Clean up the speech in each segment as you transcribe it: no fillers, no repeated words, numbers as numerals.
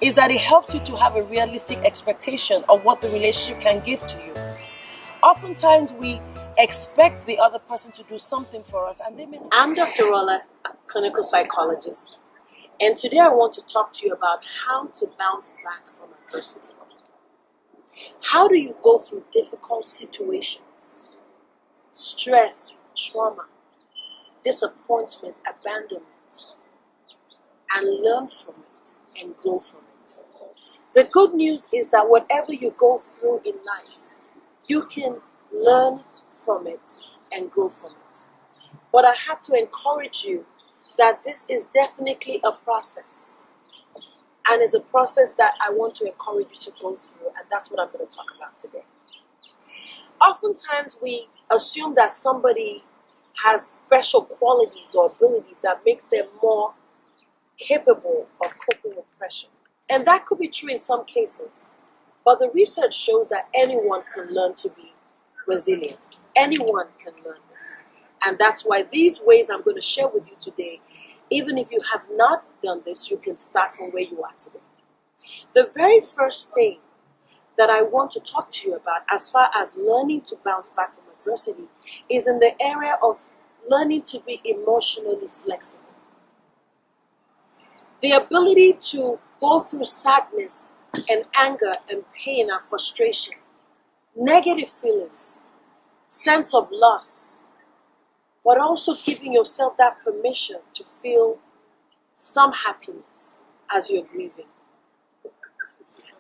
is that it helps you to have a realistic expectation of what the relationship can give to you. Oftentimes we expect the other person to do something for us, and they may. I'm Dr. Rola, a clinical psychologist, and today I want to talk to you about how to bounce back from adversity. How do you go through difficult situations, stress, trauma, disappointment, abandonment, and learn from it and grow from it? The good news is that whatever you go through in life, you can learn from it and grow from it. But I have to encourage you that this is definitely a process. And it's a process that I want to encourage you to go through, and that's what I'm going to talk about today. Oftentimes we assume that somebody has special qualities or abilities that makes them more capable of coping with pressure. And that could be true in some cases. But the research shows that anyone can learn to be resilient. Anyone can learn this. And that's why these ways I'm going to share with you today, even if you have not done this, you can start from where you are today. The very first thing that I want to talk to you about as far as learning to bounce back from adversity is in the area of learning to be emotionally flexible. The ability to go through sadness and anger and pain and frustration, negative feelings, sense of loss, but also giving yourself that permission to feel some happiness as you're grieving.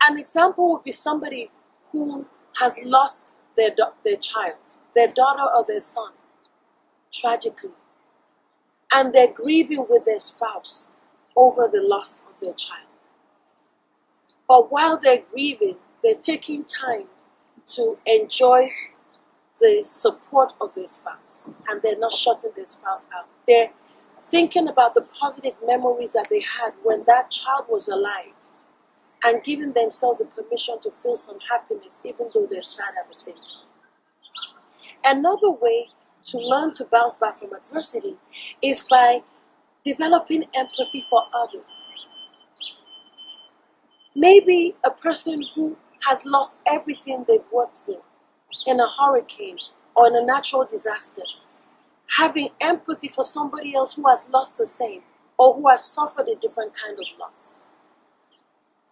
An example would be somebody who has lost their child, their daughter or their son, tragically, and they're grieving with their spouse over the loss of their child. But while they're grieving, they're taking time to enjoy the support of their spouse, and they're not shutting their spouse out. They're thinking about the positive memories that they had when that child was alive and giving themselves the permission to feel some happiness even though they're sad at the same time. Another way to learn to bounce back from adversity is by developing empathy for others. Maybe a person who has lost everything they've worked for in a hurricane or in a natural disaster, having empathy for somebody else who has lost the same or who has suffered a different kind of loss.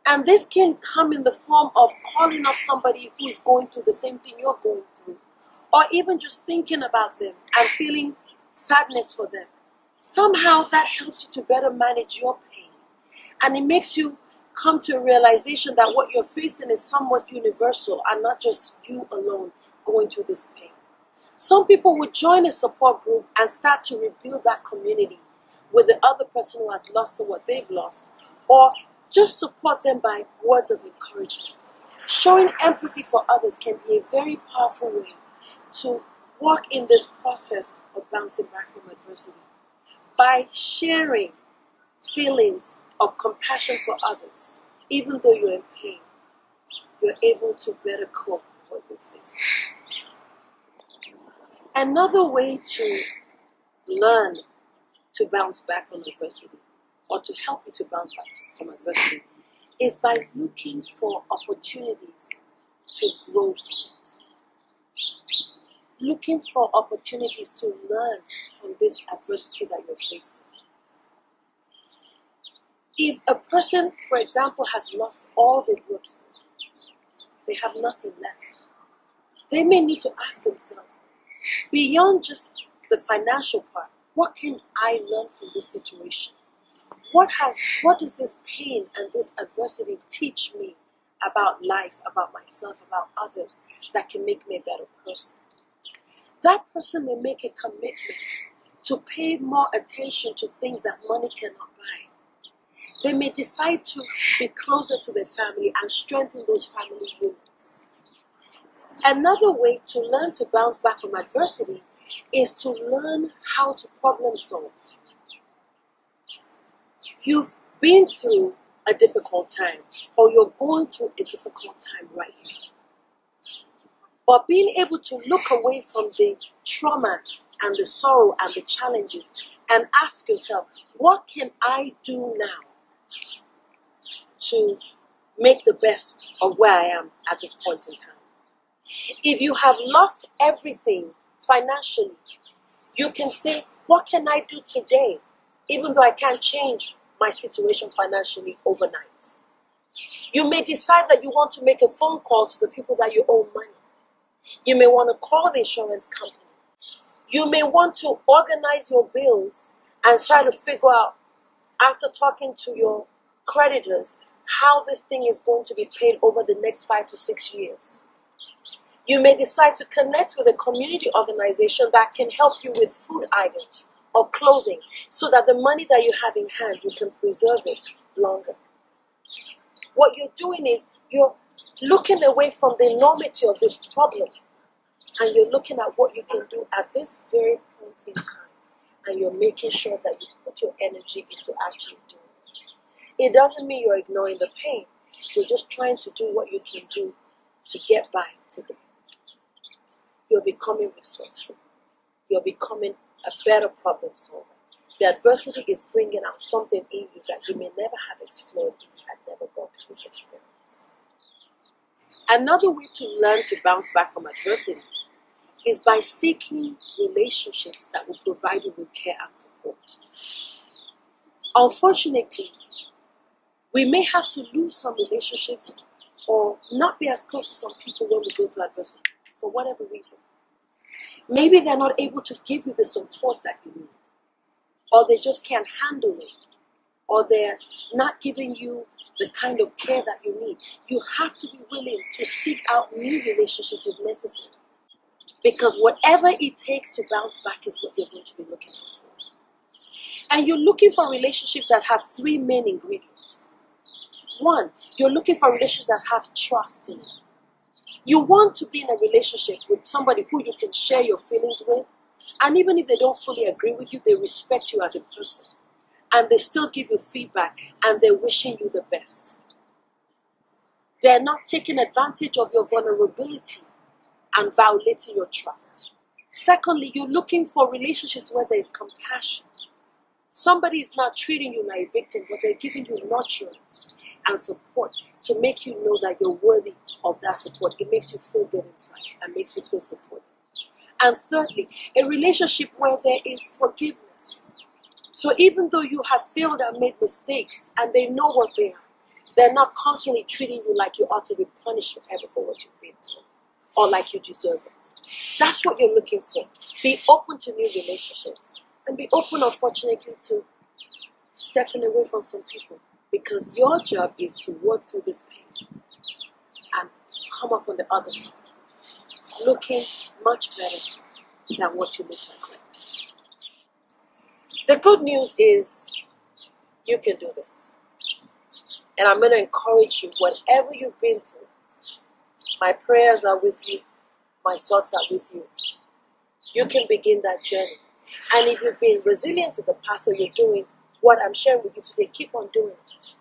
And this can come in the form of calling up somebody who is going through the same thing you're going through, or even just thinking about them and feeling sadness for them. Somehow that helps you to better manage your pain, and it makes you come to a realization that what you're facing is somewhat universal and not just you alone going through this pain. Some people would join a support group and start to rebuild that community with the other person who has lost what they've lost, or just support them by words of encouragement. Showing empathy for others can be a very powerful way to work in this process of bouncing back from adversity. By sharing feelings of compassion for others, even though you're in pain, you're able to better cope with what you're facing. Another way to learn to bounce back from adversity, or to help you to bounce back from adversity, is by looking for opportunities to grow from it. Looking for opportunities to learn from this adversity that you're facing. If a person, for example, has lost all they've worked for, they have nothing left, they may need to ask themselves, beyond just the financial part, what can I learn from this situation? What does this pain and this adversity teach me about life, about myself, about others, that can make me a better person? That person may make a commitment to pay more attention to things that money cannot buy. They may decide to be closer to their family and strengthen those family units. Another way to learn to bounce back from adversity is to learn how to problem solve. You've been through a difficult time, or you're going through a difficult time right now. But being able to look away from the trauma and the sorrow and the challenges and ask yourself, what can I do now to make the best of where I am at this point in time. If you have lost everything financially, you can say, what can I do today, even though I can't change my situation financially overnight? You may decide that you want to make a phone call to the people that you owe money. You may want to call the insurance company. You may want to organize your bills and try to figure out, after talking to your creditors, how this thing is going to be paid over the next 5 to 6 years. You may decide to connect with a community organization that can help you with food items or clothing, so that the money that you have in hand, you can preserve it longer. What you're doing is you're looking away from the enormity of this problem, and you're looking at what you can do at this very point in time, and you're making sure that you put your energy into actually doing it. It doesn't mean you're ignoring the pain. You're just trying to do what you can do to get by today. You're becoming resourceful. You're becoming a better problem solver. The adversity is bringing out something in you that you may never have explored if you had never gone through this experience. Another way to learn to bounce back from adversity is by seeking relationships that will provide you with care and support. Unfortunately, we may have to lose some relationships or not be as close to some people when we go through adversity, for whatever reason. Maybe they're not able to give you the support that you need, or they just can't handle it, or they're not giving you the kind of care that you need. You have to be willing to seek out new relationships if necessary, because whatever it takes to bounce back is what you're going to be looking out for. And you're looking for relationships that have 3 main ingredients. 1, you're looking for relationships that have trust in it. You want to be in a relationship with somebody who you can share your feelings with, and even if they don't fully agree with you, they respect you as a person, and they still give you feedback, and they're wishing you the best. They're not taking advantage of your vulnerability and violating your trust. Secondly, you're looking for relationships where there is compassion. Somebody is not treating you like a victim, but they're giving you nurturance and support to make you know that you're worthy of that support. It makes you feel good inside and makes you feel supported. And thirdly, a relationship where there is forgiveness. So even though you have failed and made mistakes and they know what they are, they're not constantly treating you like you ought to be punished forever for what you've been through, or like you deserve it. That's what you're looking for. Be open to new relationships, and be open, unfortunately, to stepping away from some people, because your job is to work through this pain and come up on the other side looking much better than what you look like right now. The good news is you can do this. And I'm going to encourage you, whatever you've been through, my prayers are with you, my thoughts are with you. You can begin that journey. And if you've been resilient in the past, or you're doing what I'm sharing with you today, keep on doing it.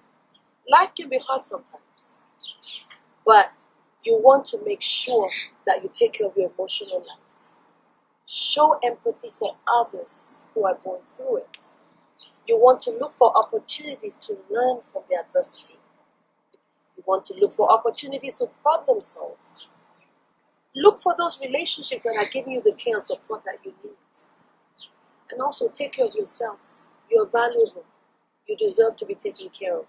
Life can be hard sometimes, but you want to make sure that you take care of your emotional life. Show empathy for others who are going through it. You want to look for opportunities to learn from the adversity. You want to look for opportunities to problem solve. Look for those relationships that are giving you the care and support that you need. And also take care of yourself. You're valuable. You deserve to be taken care of.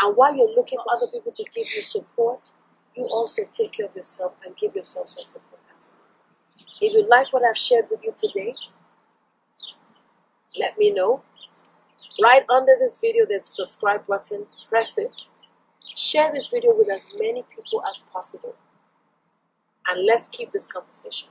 And while you're looking for other people to give you support, you also take care of yourself and give yourself some support as well. If you like what I've shared with you today, let me know. Right under this video, there's a subscribe button. Press it. Share this video with as many people as possible. And let's keep this conversation.